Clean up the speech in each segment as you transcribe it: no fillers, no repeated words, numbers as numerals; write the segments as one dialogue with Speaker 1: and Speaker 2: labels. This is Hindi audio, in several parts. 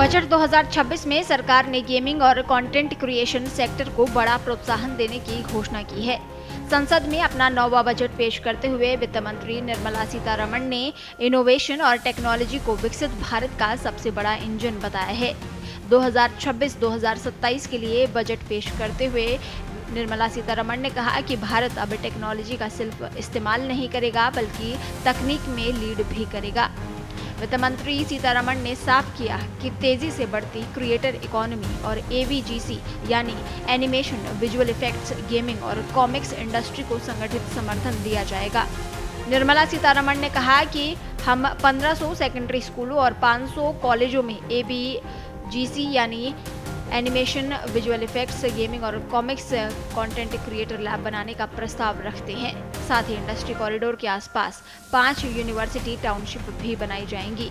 Speaker 1: बजट 2026 में सरकार ने गेमिंग और कंटेंट क्रिएशन सेक्टर को बड़ा प्रोत्साहन देने की घोषणा की है। संसद में अपना 9वां बजट पेश करते हुए वित्त मंत्री निर्मला सीतारमण ने इनोवेशन और टेक्नोलॉजी को विकसित भारत का सबसे बड़ा इंजन बताया है। 2026-2027 के लिए बजट पेश करते हुए निर्मला सीतारमण ने कहा कि भारत अब टेक्नोलॉजी का सिर्फ इस्तेमाल नहीं करेगा बल्कि तकनीक में लीड भी करेगा। वित्त मंत्री सीतारमण ने साफ किया कि तेजी से बढ़ती क्रिएटर इकोनॉमी और एवीजीसी यानी एनिमेशन, विजुअल इफेक्ट्स, गेमिंग और कॉमिक्स इंडस्ट्री को संगठित समर्थन दिया जाएगा। निर्मला सीतारमण ने कहा कि हम 1500 सेकेंडरी स्कूलों और 500 कॉलेजों में एवीजीसी यानी एनिमेशन, विजुअल इफेक्ट्स, गेमिंग और कॉमिक्स कंटेंट क्रिएटर लैब बनाने का प्रस्ताव रखते हैं। साथ ही इंडस्ट्री कॉरिडोर के आसपास 5 यूनिवर्सिटी टाउनशिप भी बनाई जाएंगी।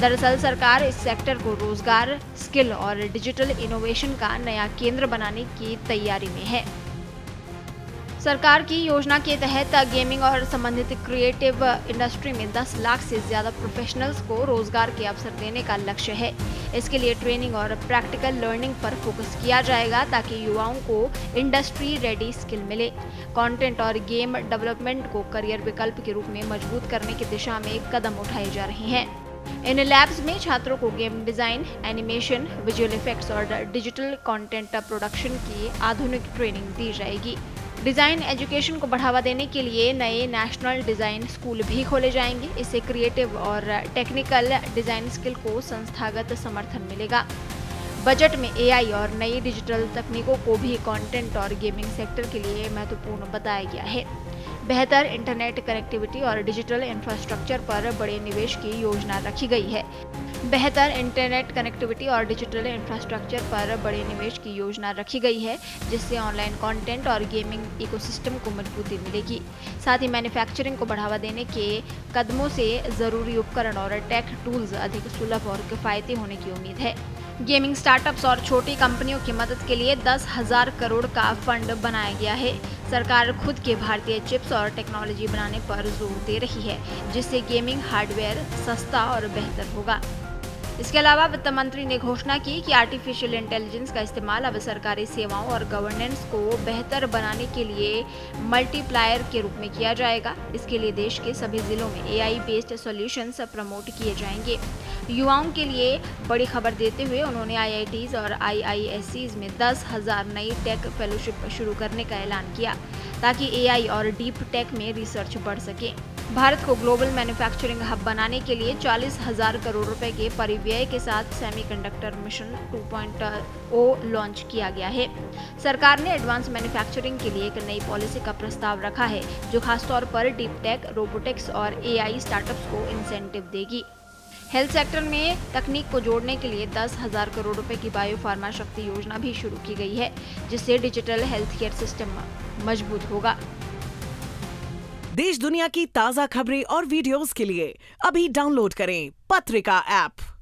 Speaker 1: दरअसल सरकार इस सेक्टर को रोजगार, स्किल और डिजिटल इनोवेशन का नया केंद्र बनाने की तैयारी में है। सरकार की योजना के तहत गेमिंग और संबंधित क्रिएटिव इंडस्ट्री में 10 लाख से ज्यादा प्रोफेशनल्स को रोजगार के अवसर देने का लक्ष्य है। इसके लिए ट्रेनिंग और प्रैक्टिकल लर्निंग पर फोकस किया जाएगा ताकि युवाओं को इंडस्ट्री रेडी स्किल मिले। कंटेंट और गेम डेवलपमेंट को करियर विकल्प के रूप में मजबूत करने की दिशा में कदम उठाए जा रहे हैं। इन लैब्स में छात्रों को game design, animation, visual effects और डिजिटल कंटेंट प्रोडक्शन की आधुनिक ट्रेनिंग दी जाएगी। डिजाइन एजुकेशन को बढ़ावा देने के लिए नए नेशनल डिजाइन स्कूल भी खोले जाएंगे। इससे क्रिएटिव और टेक्निकल डिजाइन स्किल को संस्थागत समर्थन मिलेगा। बजट में एआई और नई डिजिटल तकनीकों को भी कंटेंट और गेमिंग सेक्टर के लिए महत्वपूर्ण बताया गया है। बेहतर इंटरनेट कनेक्टिविटी और डिजिटल इंफ्रास्ट्रक्चर पर बड़े निवेश की योजना रखी गई है। बेहतर इंटरनेट कनेक्टिविटी और डिजिटल इंफ्रास्ट्रक्चर पर बड़े निवेश की योजना रखी गई है, जिससे ऑनलाइन कंटेंट और गेमिंग इकोसिस्टम को मजबूती मिलेगी। साथ ही मैन्युफैक्चरिंग को बढ़ावा देने के कदमों से जरूरी उपकरण और टेक टूल्स अधिक सुलभ और किफायती होने की उम्मीद है। गेमिंग स्टार्टअप्स और छोटी कंपनियों की मदद के लिए 10,000 करोड़ का फंड बनाया गया है। सरकार खुद के भारतीय चिप्स और टेक्नोलॉजी बनाने पर जोर दे रही है, जिससे गेमिंग हार्डवेयर सस्ता और बेहतर होगा। इसके अलावा वित्त मंत्री ने घोषणा की कि आर्टिफिशियल इंटेलिजेंस का इस्तेमाल अब सरकारी सेवाओं और गवर्नेंस को बेहतर बनाने के लिए मल्टीप्लायर के रूप में किया जाएगा। इसके लिए देश के सभी जिलों में एआई बेस्ड सॉल्यूशंस प्रमोट किए जाएंगे। युवाओं के लिए बड़ी खबर देते हुए उन्होंने आईआईटीज और आईआईएससीज में 10,000 नई टेक फेलोशिप शुरू करने का ऐलान किया, ताकि एआई और डीप टेक में रिसर्च बढ़ सके। भारत को ग्लोबल मैन्युफैक्चरिंग हब बनाने के लिए 40,000 करोड़ रुपए के परिव्यय के साथ सेमीकंडक्टर मिशन 2.0 लॉन्च किया गया है। सरकार ने एडवांस मैन्युफैक्चरिंग के लिए एक नई पॉलिसी का प्रस्ताव रखा है, जो खासतौर पर डीप टेक, रोबोटिक्स और एआई स्टार्टअप्स को इंसेंटिव देगी। हेल्थ सेक्टर में तकनीक को जोड़ने के लिए 10,000 करोड़ रुपए की बायो फार्मा शक्ति योजना भी शुरू की गई है, जिससे डिजिटल हेल्थ केयर सिस्टम मजबूत होगा।
Speaker 2: देश दुनिया की ताज़ा खबरें और वीडियोस के लिए अभी डाउनलोड करें पत्रिका ऐप।